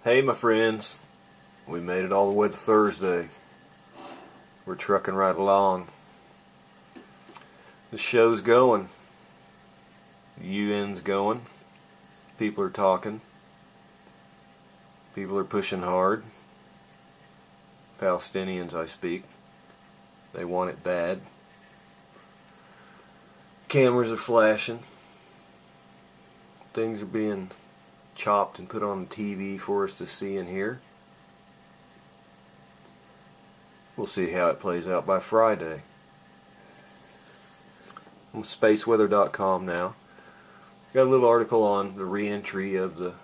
Hey my friends, we made it all the way to Thursday. We're trucking right along. The show's going. The UN's going. People are talking. People are pushing hard. Palestinians, I speak. They want it bad. Cameras are flashing. Things are being chopped and put on TV for us to see and hear. We'll see how it plays out by Friday. I'm spaceweather.com now. Got a little article on the re-entry of the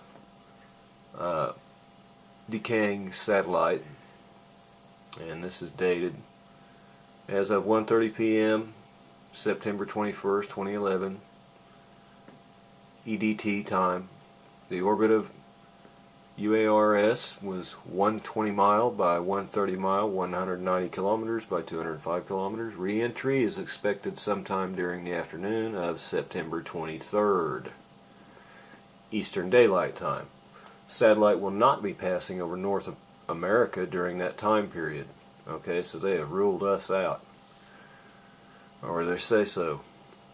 decaying satellite, and this is dated as of 1:30 p.m. September 21st, 2011 EDT time. The orbit of UARS was 120 mile by 130 mile, 190 kilometers by 205 kilometers. Re-entry is expected sometime during the afternoon of September 23rd, Eastern Daylight Time. Satellite will not be passing over North America during that time period. Okay, so they have ruled us out, or they say so.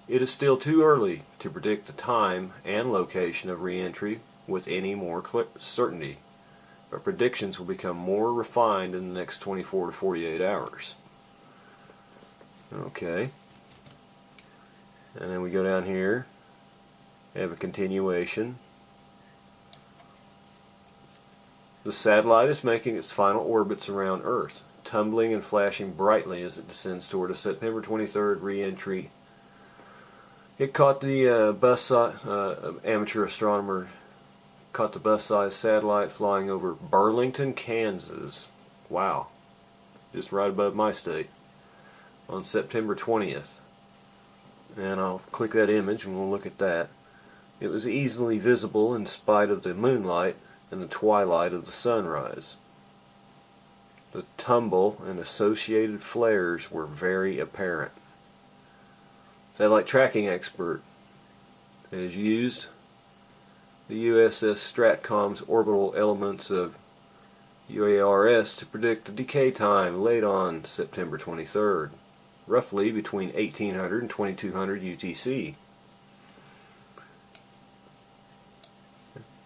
It is still too early to predict the time and location of re-entry with any more certainty, but predictions will become more refined in the next 24 to 48 hours. Okay, and then we go down here, have a continuation. The satellite is making its final orbits around Earth, tumbling and flashing brightly as it descends toward a September 23rd re-entry. It caught the amateur astronomer caught the bus-sized satellite flying over Burlington, Kansas. Wow, just right above my state, on September 20th. And I'll click that image and we'll look at that. It was easily visible in spite of the moonlight and the twilight of the sunrise. The tumble and associated flares were very apparent. Satellite tracking expert has used the USS Stratcom's orbital elements of UARS to predict the decay time late on September 23rd, roughly between 1800 and 2200 UTC.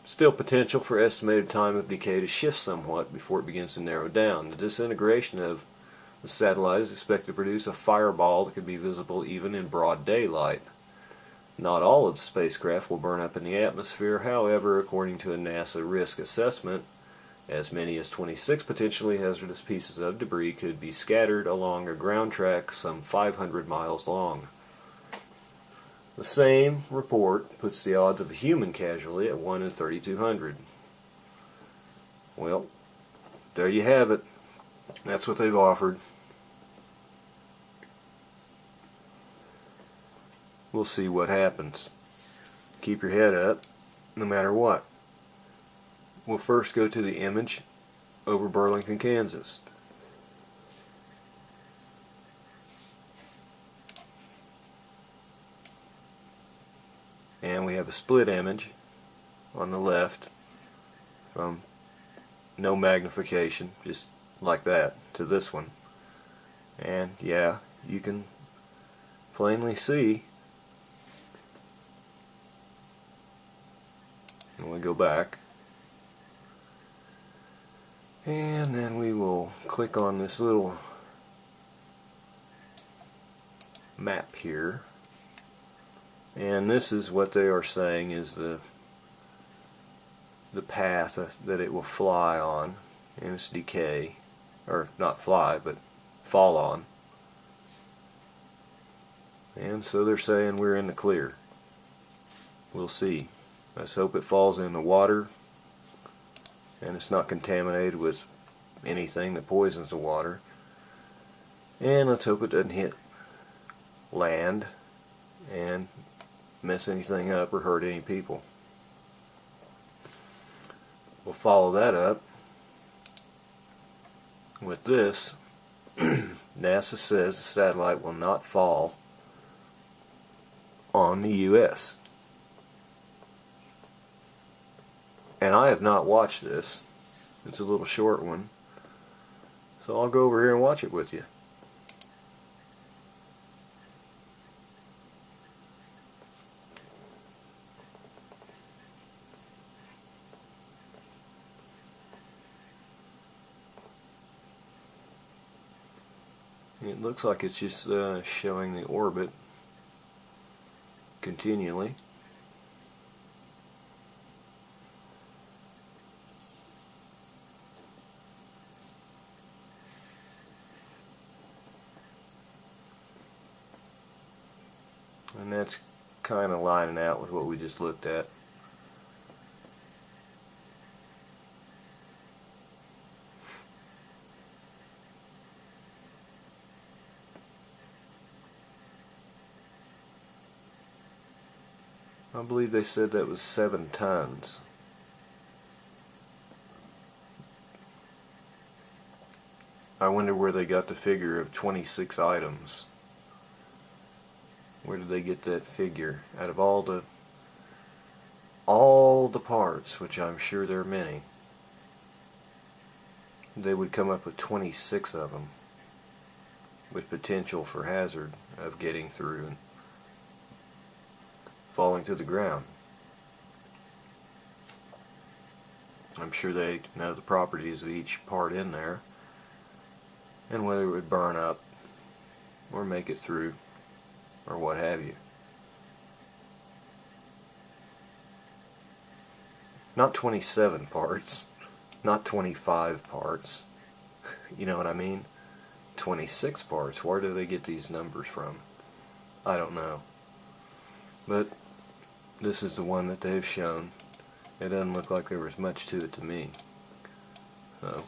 Still potential for estimated time of decay to shift somewhat before it begins to narrow down. The disintegration of the satellite is expected to produce a fireball that could be visible even in broad daylight. Not all of the spacecraft will burn up in the atmosphere, however, according to a NASA risk assessment, as many as 26 potentially hazardous pieces of debris could be scattered along a ground track some 500 miles long. The same report puts the odds of a human casualty at 1 in 3,200. Well, there you have it. That's what they've offered. We'll see what happens. Keep your head up, no matter what. We'll first go to the image over Burlington, Kansas. And we have a split image on the left from no magnification, just like that, to this one. And yeah, you can plainly see. And we go back, and then we will click on this little map here, and this is what they are saying is the path that it will fly on in its decay, or not fly but fall on. And so they're saying we're in the clear. We'll see. Let's hope it falls in the water and it's not contaminated with anything that poisons the water. And let's hope it doesn't hit land and mess anything up or hurt any people. We'll follow that up with this. NASA says the satellite will not fall on the U.S. And I have not watched this. It's a little short one. So I'll go over here and watch it with you. It looks like it's just showing the orbit continually. And that's kind of lining out with what we just looked at. I believe they said that was 7 tons. I wonder where they got the figure of 26 items. Where did they get that figure? Out of all the parts, which I'm sure there are many, they would come up with 26 of them with potential for hazard of getting through and falling to the ground. I'm sure they know the properties of each part in there and whether it would burn up or make it through or what have you. Not 27 parts, not 25 parts, you know what I mean? 26 parts. Where do they get these numbers from? I don't know. But this is the one that they've shown. It doesn't look like there was much to it to me. So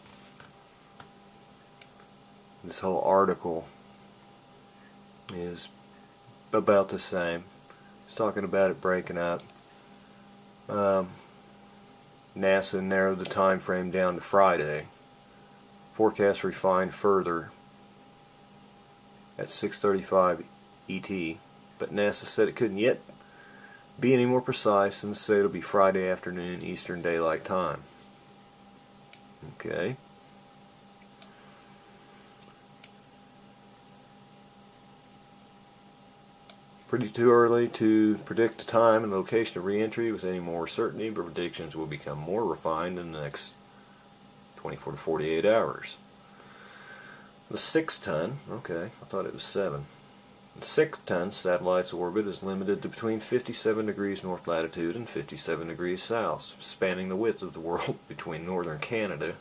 this whole article is about the same. It's talking about it breaking up. NASA narrowed the time frame down to Friday. Forecast refined further at 6:35 ET, but NASA said it couldn't yet be any more precise and say it'll be Friday afternoon Eastern Daylight Time. Okay. Pretty too early to predict the time and location of re-entry with any more certainty, but predictions will become more refined in the next 24 to 48 hours. The 6-ton, okay, I thought it was 7. The 6-ton satellite's orbit is limited to between 57 degrees north latitude and 57 degrees south, spanning the width of the world between northern Canada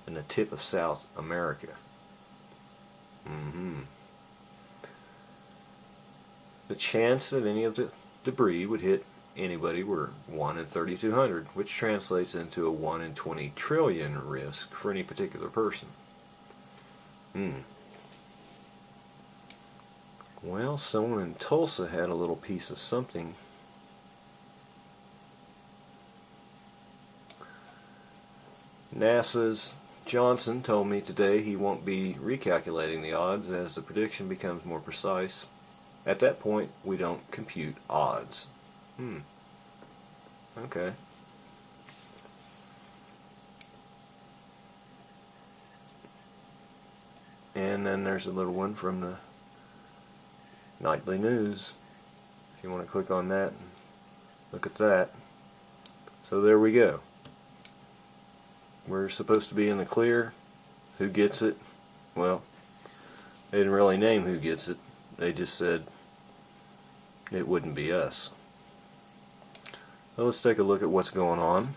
and the tip of South America. The chance that any of the debris would hit anybody were 1 in 3,200, which translates into a 1 in 20 trillion risk for any particular person. Well, someone in Tulsa had a little piece of something. NASA's Johnson told me today he won't be recalculating the odds as the prediction becomes more precise. At that point, we don't compute odds. Okay. And then there's a little one from the Nightly News. If you want to click on that and look at that. So there we go. We're supposed to be in the clear. Who gets it? Well, they didn't really name who gets it. They just said it wouldn't be us. Well, let's take a look at what's going on.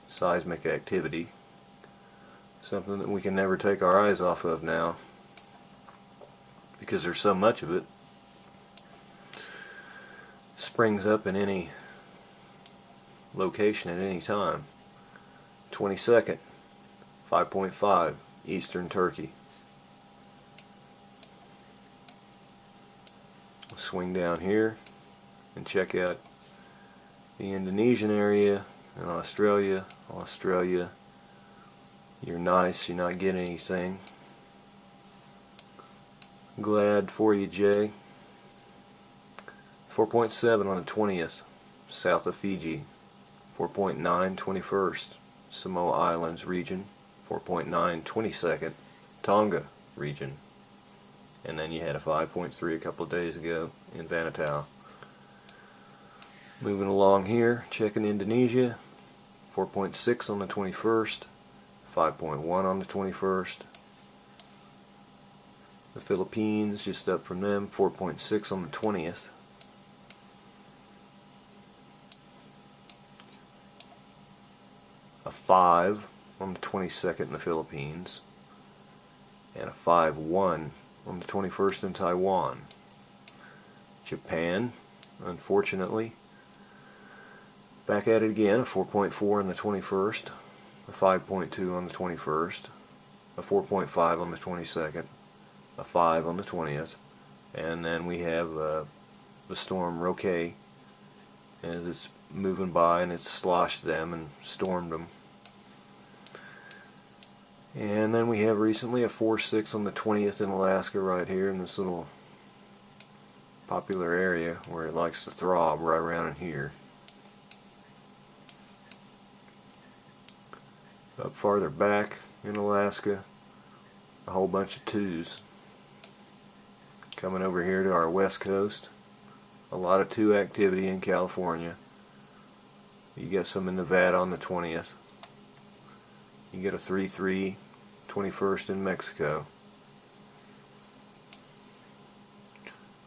Seismic activity. Something that we can never take our eyes off of now because there's so much of it. Springs up in any location at any time. 22nd, 5.5, Eastern Turkey. Swing down here and check out the Indonesian area and Australia. Australia, you're nice, you're not getting anything. Glad for you, Jay. 4.7 on the 20th, south of Fiji. 4.9 21st, Samoa Islands region. 4.9 22nd, Tonga region. And then you had a 5.3 a couple of days ago in Vanuatu. Moving along here, checking Indonesia, 4.6 on the 21st, 5.1 on the 21st. The Philippines, just up from them, 4.6 on the 20th. A 5 on the 22nd in the Philippines, and a 5.1 on the 21st in Taiwan. Japan, unfortunately, back at it again, a 4.4 on the 21st, a 5.2 on the 21st, a 4.5 on the 22nd, a 5 on the 20th, and then we have the storm Roque, and it's moving by and it's sloshed them and stormed them. And then we have recently a 4.6 on the 20th in Alaska, right here in this little popular area where it likes to throb, right around in here. Up farther back in Alaska, a whole bunch of 2s. Coming over here to our west coast, a lot of 2 activity in California. You get some in Nevada on the 20th. You get a 3.3 21st in Mexico.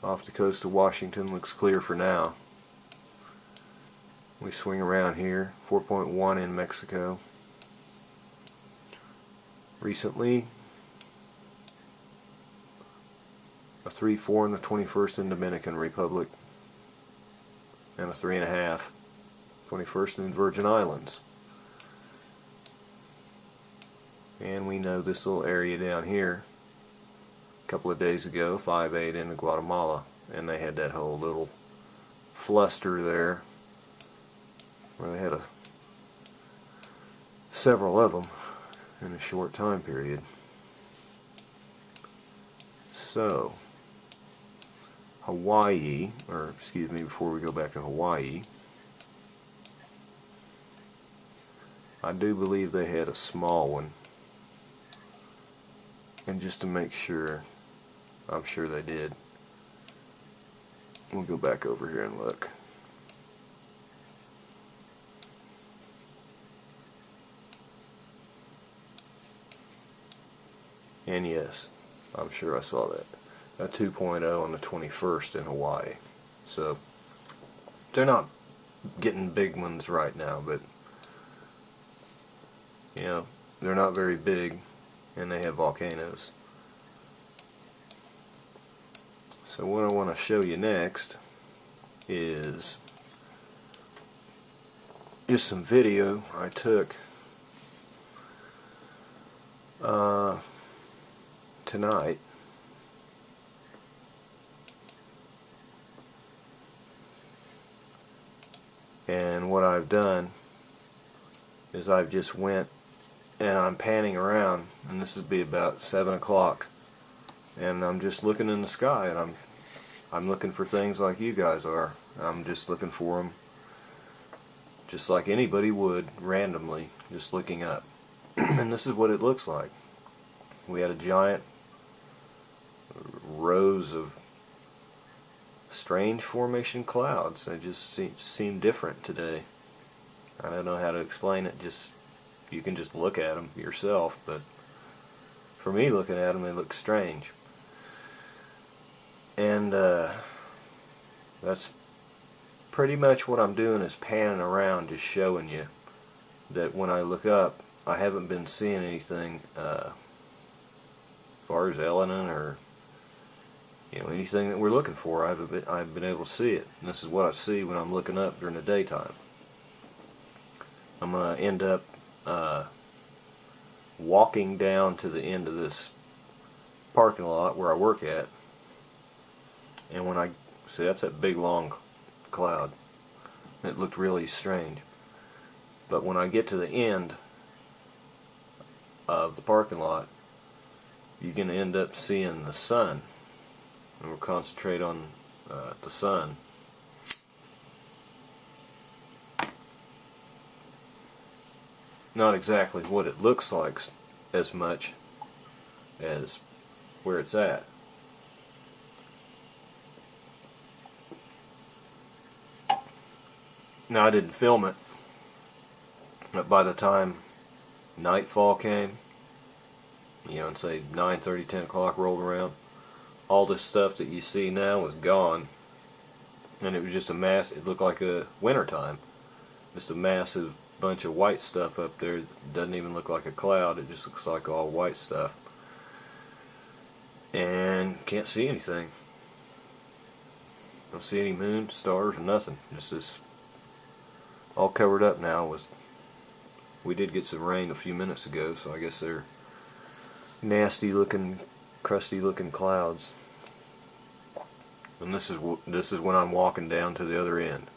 Off the coast of Washington looks clear for now. We swing around here, 4.1 in Mexico. Recently, a 3.4 in the 21st in Dominican Republic, and a 3.5 21st in Virgin Islands. And we know this little area down here, a couple of days ago, 5.8 into Guatemala, and they had that whole little fluster there where they had several of them in a short time period. So Hawaii, or excuse me, before we go back to Hawaii, I do believe they had a small one. And just to make sure, I'm sure they did. We'll go back over here and look. And yes, I'm sure I saw that. A 2.0 on the 21st in Hawaii. So, they're not getting big ones right now, but, you know, they're not very big. And they have volcanoes. So what I want to show you next is just some video I took tonight. And what I've done is I've just went and I'm panning around, and this would be about 7 o'clock, and I'm just looking in the sky, and I'm looking for things like you guys are. I'm just looking for them just like anybody would, randomly, just looking up. And this is what it looks like. We had a giant rows of strange formation clouds. They just seem different today. I don't know how to explain it. You can just look at them yourself, but for me, looking at them, they look strange. And that's pretty much what I'm doing, is panning around, just showing you that when I look up, I haven't been seeing anything as far as Elenin or anything that we're looking for. I've been able to see it, and this is what I see when I'm looking up during the daytime. I'm going to end up walking down to the end of this parking lot where I work at, and when I see, that's that big long cloud. It looked really strange, but when I get to the end of the parking lot, you're going to end up seeing the sun, and we'll concentrate on the sun. not exactly what it looks like as much as where it's at. Now I didn't film it, but by the time nightfall came, and say 9:30, 10 o'clock rolled around, all this stuff that you see now was gone, and it was just a mass. It looked like a wintertime, just a massive bunch of white stuff up there. It doesn't even look like a cloud. It just looks like all white stuff, and can't see anything. Don't see any moon, stars, or nothing. Just this. All covered up now. We did get some rain a few minutes ago, so I guess they're nasty looking, crusty looking clouds. And this is when I'm walking down to the other end.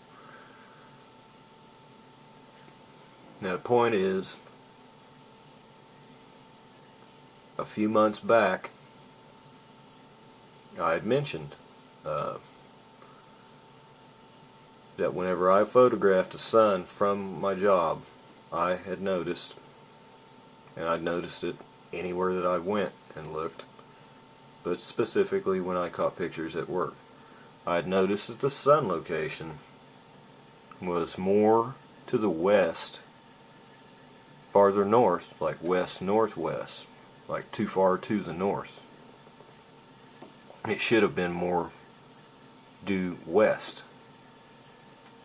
Now the point is, a few months back, I had mentioned that whenever I photographed the sun from my job, I had noticed, and I'd noticed it anywhere that I went and looked, but specifically when I caught pictures at work, I'd noticed that the sun location was more to the west, farther north, like west-northwest, like too far to the north. It should have been more due west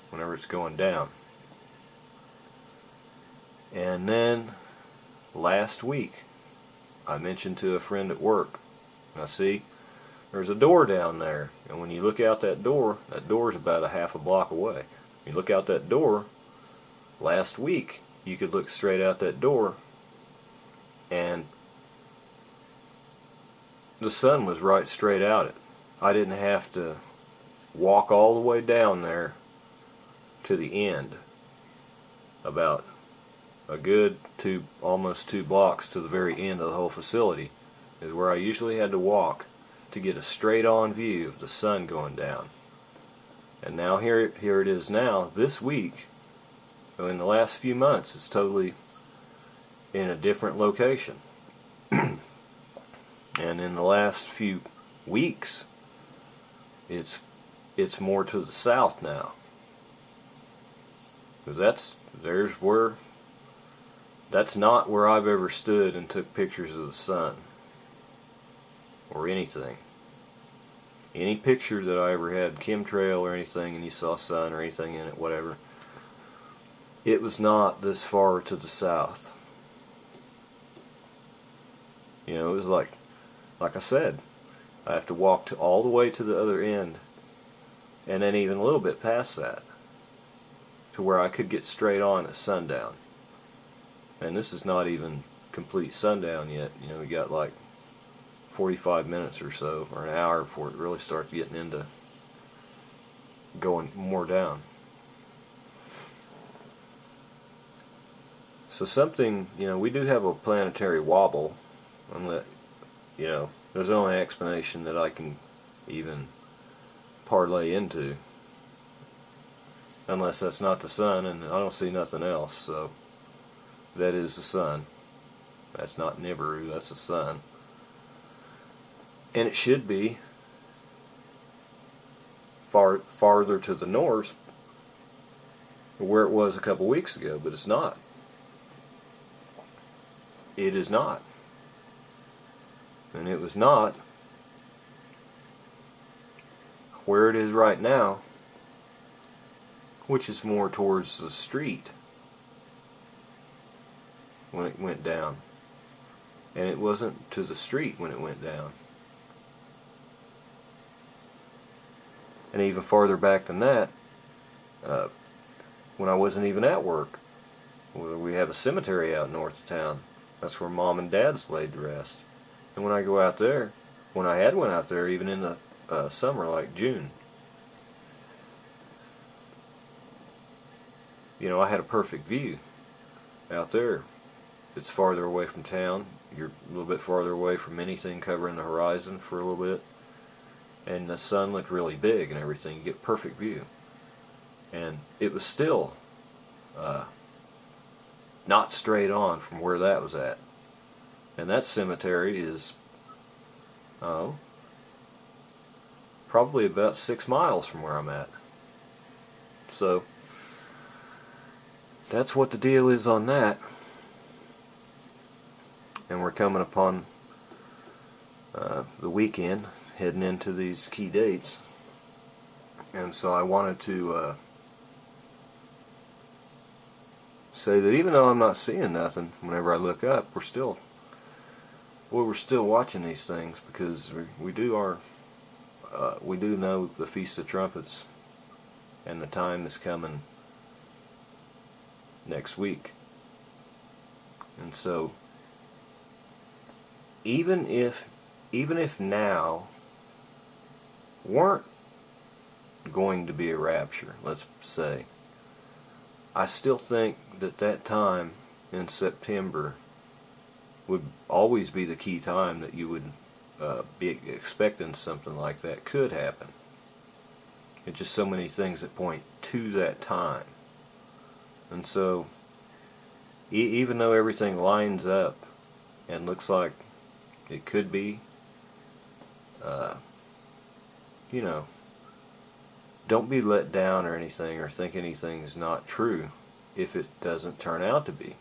whenever it's going down. And then last week I mentioned to a friend at work, I see there's a door down there, and when you look out that door is about a half a block away. You look out that door, last week you could look straight out that door and the sun was right straight out it. I didn't have to walk all the way down there to the end, about a good almost 2 blocks to the very end of the whole facility, is where I usually had to walk to get a straight on view of the sun going down. And now here it is now, this week, in the last few months, it's totally in a different location. And in the last few weeks, it's more to the south now. Because that's not where I've ever stood and took pictures of the sun or anything. Any picture that I ever had, chemtrail or anything, and you saw sun or anything in it, whatever, it was not this far to the south. It was like I said, I have to walk all the way to the other end, and then even a little bit past that, to where I could get straight on at sundown. And this is not even complete sundown yet. We got like 45 minutes or so, or an hour before it really starts getting into going more down. So something, we do have a planetary wobble, and that, there's the only explanation that I can even parlay into. Unless that's not the sun, and I don't see nothing else, so that is the sun. That's not Nibiru, that's the sun. And it should be farther to the north, where it was a couple weeks ago, but it's not. It is not. And it was not where it is right now, which is more towards the street when it went down. And it wasn't to the street when it went down. And even farther back than that, when I wasn't even at work, we have a cemetery out north of town. That's where Mom and Dad's laid to rest. And when I go out there, when I had went out there, even in the summer, like June, I had a perfect view out there. It's farther away from town. You're a little bit farther away from anything covering the horizon for a little bit. And the sun looked really big and everything. You get perfect view. And it was still not straight on from where that was at. And that cemetery is, oh, probably about 6 miles from where I'm at. So that's what the deal is on that. And we're coming upon the weekend, heading into these key dates. And so I wanted to say that even though I'm not seeing nothing whenever I look up, we're still watching these things, because we do know the Feast of Trumpets and the time is coming next week. And so even if now weren't going to be a rapture, let's say, I still think that time in September would always be the key time that you would be expecting something like that could happen. It's just so many things that point to that time. And so even though everything lines up and looks like it could be, you know, don't be let down or anything, or think anything's not true if it doesn't turn out to be.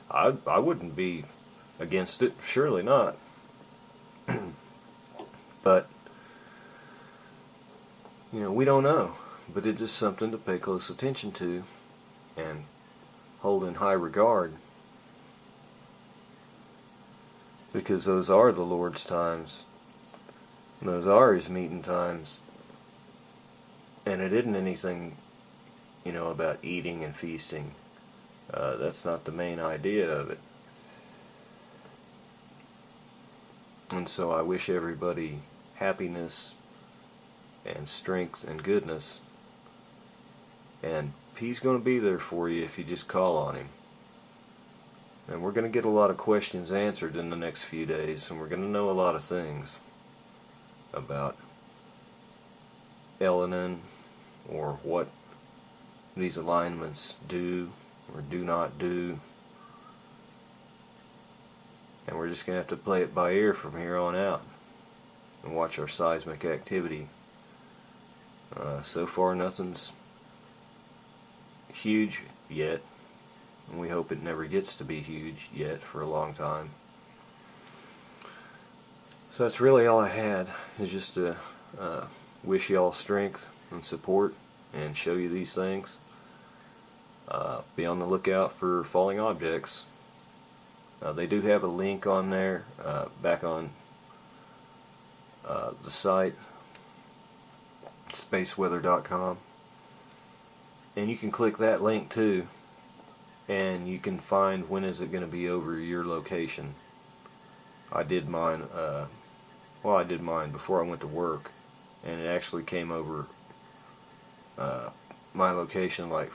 I wouldn't be against it, surely not. But you know, we don't know. But it's just something to pay close attention to and hold in high regard, because those are the Lord's times. Those are His meeting times. And it isn't anything, you know, about eating and feasting. That's not the main idea of it. And so I wish everybody happiness and strength and goodness. And He's going to be there for you if you just call on Him. And we're going to get a lot of questions answered in the next few days, and we're going to know a lot of things about Elenin, or what these alignments do or do not do. And we're just going to have to play it by ear from here on out and watch our seismic activity. So far nothing's huge yet, and we hope it never gets to be huge yet for a long time. So that's really all I had, is just to wish you all strength and support and show you these things. Be on the lookout for falling objects. They do have a link on there, back on the site, spaceweather.com, and you can click that link too, and you can find when is it going to be over your location. I did mine, I did mine before I went to work, and it actually came over my location like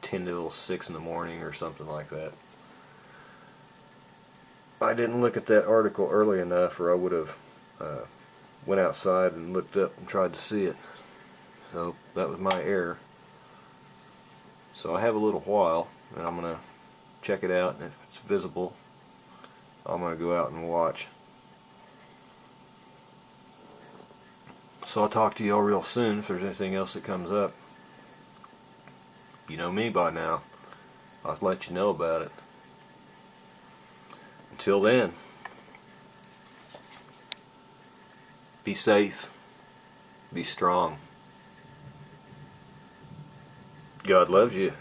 10 till 6 in the morning or something like that. I didn't look at that article early enough, or I would have went outside and looked up and tried to see it. So that was my error. So I have a little while, and I'm going to check it out, and if it's visible, I'm going to go out and watch. So I'll talk to y'all real soon if there's anything else that comes up. You know me by now. I'll let you know about it. Until then, be safe, be strong. God loves you.